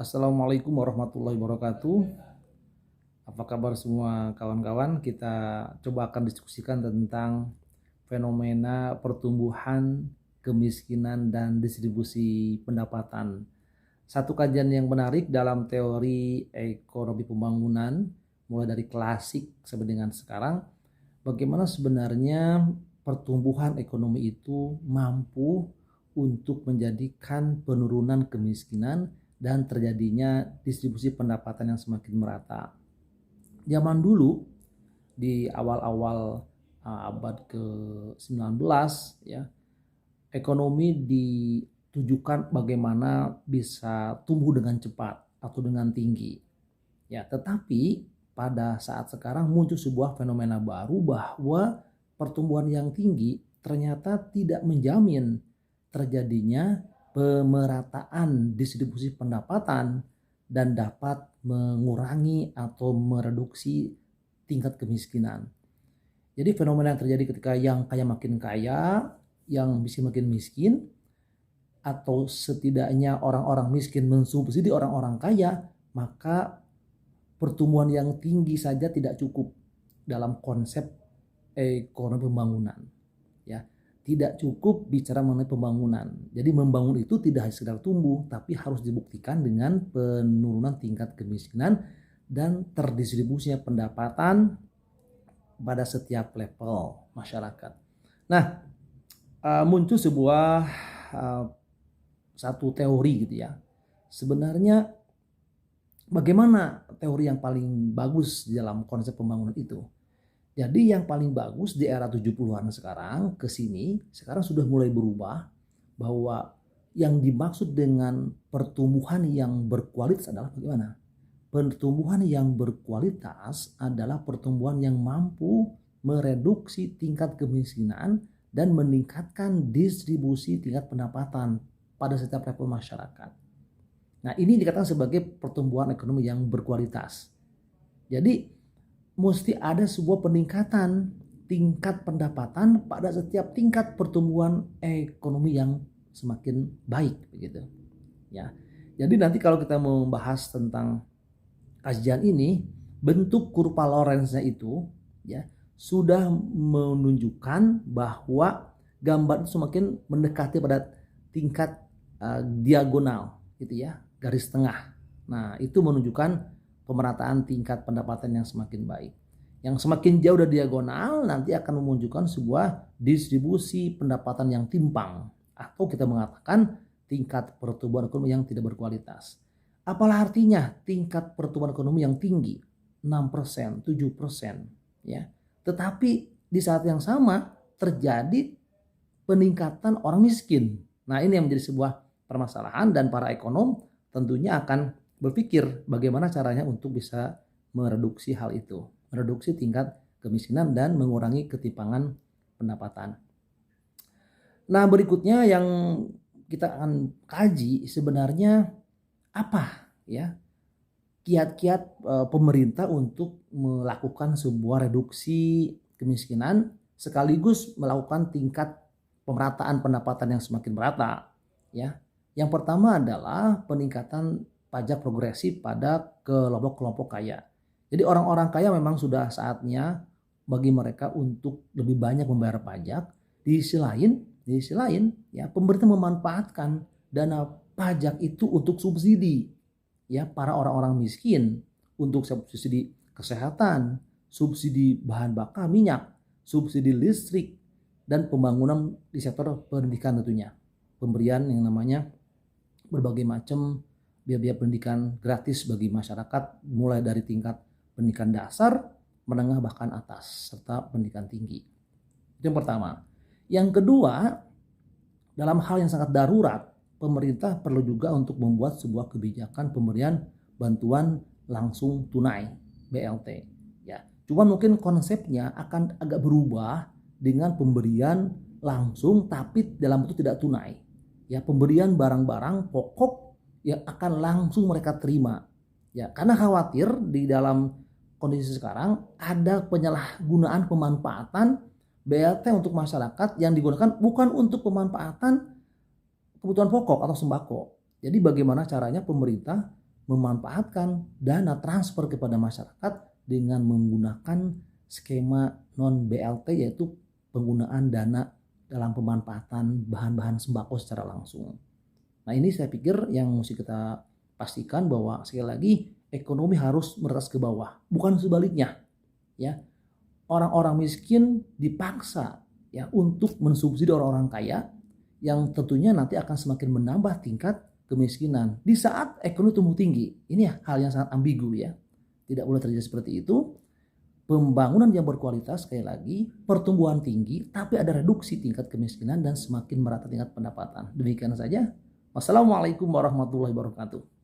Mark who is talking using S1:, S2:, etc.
S1: Assalamualaikum warahmatullahi wabarakatuh. Apa kabar semua kawan-kawan? Kita coba akan diskusikan tentang fenomena pertumbuhan, kemiskinan, dan distribusi pendapatan. Satu kajian yang menarik dalam teori ekonomi pembangunan, mulai dari klasik sampai dengan sekarang, bagaimana sebenarnya pertumbuhan ekonomi itu mampu untuk menjadikan penurunan kemiskinan dan terjadinya distribusi pendapatan yang semakin merata. Zaman dulu di awal-awal abad ke-19 ya, ekonomi ditujukan bagaimana bisa tumbuh dengan cepat atau dengan tinggi. Ya, tetapi pada saat sekarang muncul sebuah fenomena baru bahwa pertumbuhan yang tinggi ternyata tidak menjamin terjadinya pemerataan distribusi pendapatan dan dapat mengurangi atau mereduksi tingkat kemiskinan. Jadi fenomena yang terjadi ketika yang kaya makin kaya, yang miskin makin miskin, atau setidaknya orang-orang miskin mensubsidi orang-orang kaya, maka pertumbuhan yang tinggi saja tidak cukup dalam konsep ekonomi pembangunan. Ya, tidak cukup bicara mengenai pembangunan. Jadi membangun itu tidak hanya sekedar tumbuh, tapi harus dibuktikan dengan penurunan tingkat kemiskinan dan terdistribusinya pendapatan pada setiap level masyarakat. Nah, muncul sebuah satu teori gitu ya. Sebenarnya bagaimana teori yang paling bagus dalam konsep pembangunan itu? Jadi yang paling bagus di era 70-an sekarang ke sini, sekarang sudah mulai berubah bahwa yang dimaksud dengan pertumbuhan yang berkualitas adalah bagaimana? Pertumbuhan yang berkualitas adalah pertumbuhan yang mampu mereduksi tingkat kemiskinan dan meningkatkan distribusi tingkat pendapatan pada setiap level masyarakat. Nah, ini dikatakan sebagai pertumbuhan ekonomi yang berkualitas. Jadi, mesti ada sebuah peningkatan tingkat pendapatan pada setiap tingkat pertumbuhan ekonomi yang semakin baik begitu. Ya. Jadi nanti kalau kita membahas tentang kajian ini, bentuk kurva Lorenz-nya itu ya sudah menunjukkan bahwa gambar itu semakin mendekati pada tingkat diagonal gitu ya, garis tengah. Nah, itu menunjukkan pemerataan tingkat pendapatan yang semakin baik. Yang semakin jauh dari diagonal nanti akan menunjukkan sebuah distribusi pendapatan yang timpang, atau kita mengatakan tingkat pertumbuhan ekonomi yang tidak berkualitas. Apalah artinya tingkat pertumbuhan ekonomi yang tinggi 6%, 7% ya. Tetapi di saat yang sama terjadi peningkatan orang miskin. Nah, ini yang menjadi sebuah permasalahan dan para ekonom tentunya akan berpikir bagaimana caranya untuk bisa mereduksi hal itu, mereduksi tingkat kemiskinan dan mengurangi ketimpangan pendapatan. Nah, berikutnya yang kita akan kaji sebenarnya apa ya kiat-kiat pemerintah untuk melakukan sebuah reduksi kemiskinan sekaligus melakukan tingkat pemerataan pendapatan yang semakin merata ya. Yang pertama adalah peningkatan pajak progresif pada kelompok-kelompok kaya. Jadi orang-orang kaya memang sudah saatnya bagi mereka untuk lebih banyak membayar pajak. Di sisi lain ya pemerintah memanfaatkan dana pajak itu untuk subsidi ya para orang-orang miskin, untuk subsidi kesehatan, subsidi bahan bakar minyak, subsidi listrik, dan pembangunan di sektor pendidikan tentunya. Pemberian yang namanya berbagai macam biaya pendidikan gratis bagi masyarakat mulai dari tingkat pendidikan dasar, menengah bahkan atas serta pendidikan tinggi. Itu yang pertama. Yang kedua, dalam hal yang sangat darurat, pemerintah perlu juga untuk membuat sebuah kebijakan pemberian bantuan langsung tunai BLT ya. Cuman mungkin konsepnya akan agak berubah dengan pemberian langsung tapi dalam bentuk tidak tunai. Ya, pemberian barang-barang pokok yang akan langsung mereka terima. Ya, karena khawatir di dalam kondisi sekarang ada penyalahgunaan pemanfaatan BLT untuk masyarakat yang digunakan bukan untuk pemanfaatan kebutuhan pokok atau sembako. Jadi bagaimana caranya pemerintah memanfaatkan dana transfer kepada masyarakat dengan menggunakan skema non BLT, yaitu penggunaan dana dalam pemanfaatan bahan-bahan sembako secara langsung. Nah, ini saya pikir yang mesti kita pastikan bahwa sekali lagi ekonomi harus meretas ke bawah, bukan sebaliknya. Ya, orang-orang miskin dipaksa ya untuk mensubsidi orang-orang kaya, yang tentunya nanti akan semakin menambah tingkat kemiskinan di saat ekonomi tumbuh tinggi. Ini hal yang sangat ambigu ya. Tidak boleh terjadi seperti itu. Pembangunan yang berkualitas, sekali lagi, pertumbuhan tinggi, tapi ada reduksi tingkat kemiskinan dan semakin merata tingkat pendapatan. Demikian saja. Wassalamualaikum warahmatullahi wabarakatuh.